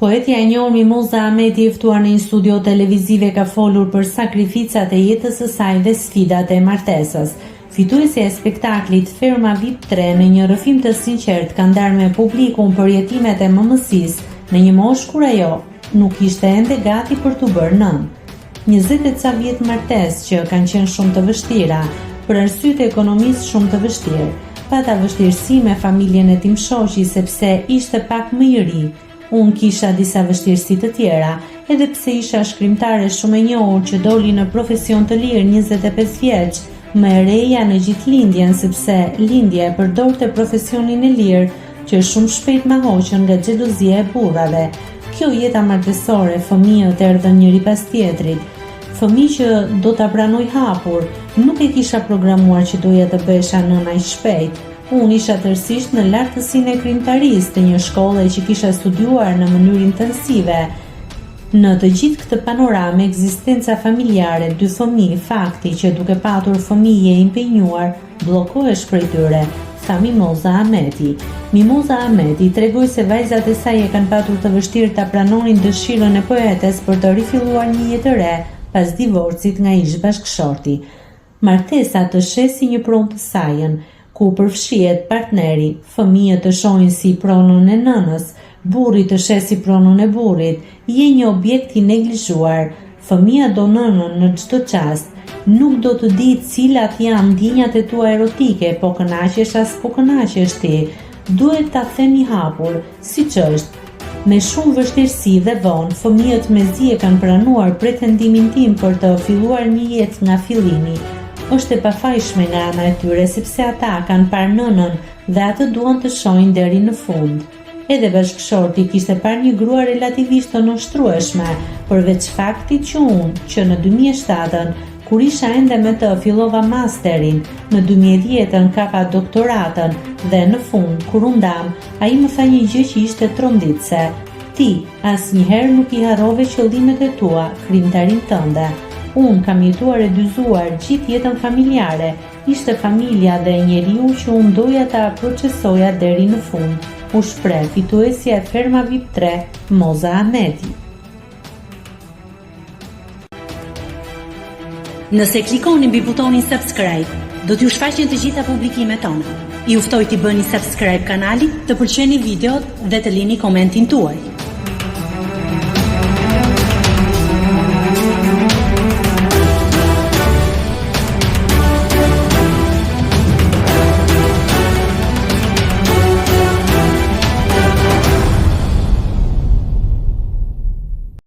Poetja e njohur Mimoza Ahmeti, e ftuar në një studio televizive, ka folur për sakrificat e jetës së saj dhe sfidat e martesës. Fituesja e spektaklit Ferma VIP 3 në një rrëfim të sinqert ka ndarë me publikun për jetimet e mëmësisë në një moshë kur ajo nuk ishte ende gati për t'u bërë nën. 20 e ca vjet martesë që kanë qenë shumë të vështira, për arsye të ekonomisë shumë të vështirë. Pata vështirësi me familjen e tim shoqi sepse ishte pak më i ri. Unë kisha disa vështirësi të tjera, edhe pse isha shkrimtare shumë e njohur që doli në profesion të lirë 25 vjeç, më e reja në gjithë lindjen sepse lindja e përdorte profesionin e lirë që shumë shpejt ma hoqën nga xhelozia e burrave. Kjo jeta martesore, fëmijët erdhën njëri pas tjetrit. Fëmijë që do ta pranoj hapur, nuk e kisha programuar që doja të bëhesha nëna aq shpejt. Unë isha tërësisht në lartësinë e krijimtarisë të një shkolle që kisha studiuar në mënyrë intensive. Në të gjithë këtë panoramë, ekzistenca familjare, 2 fëmijë, fakti që duke patur fëmijë e impenjuar, bllokohesh prej tyre, tha Mimoza Ahmeti. Mimoza Ahmeti tregoi se vajzat e saj e kanë patur të vështirë ta pranonin dëshirën e poetes për të rifilluar një jetë të re pas divorcit nga ish bashkëshorti. Martesa të shesi një pronë të sajën, ku përfshihet partneri, fëmijët të shohin si pronën e nënës, burri të sheh si pronën e burrit, je një objekt i neglizhuar. Fëmia do nënën në çdo çast. Nuk do të di cilat janë ndjenjat e tua erotike, po kënaqesh as po kënaqesh ti. Duhet ta theni hapur, siç është. Me shumë vështirësi dhe vonë, fëmijët mezi e kanë pranuar pretendimin tim për të filluar një jetë nga fillimi. Është e pafajshme nga ana e tyre sepse ata kanë parë nënën dhe atë duan të shohin deri në fund. Edhe bashkëshorti kishte parë një grua relativisht të nënshtrueshme, përveç faktit që unë, që në 2007-ën, kur isha ende me të, fillova masterin, në 2010-ën kapa doktoratën dhe në fund, kur u ndam, ai më tha një gjë që ishte tronditse. Ti, asnjëherë nuk i harrove qëllimet e tua, krijimtarin tënde. Unë kam jetuar e dyzuar gjithë jetën familjare, ishte familja dhe njeriu që unë doja ta procesoja deri në fund. U shpreh fituesja e Ferma VIP 3, Mimoza Ahmeti. Nëse klikoni mbi butonin subscribe, do t'ju shfaqen të gjitha publikimet tona. Ju ftoj t'i bëni subscribe kanalit, të pëlqeni videot dhe të lini komentin tuaj.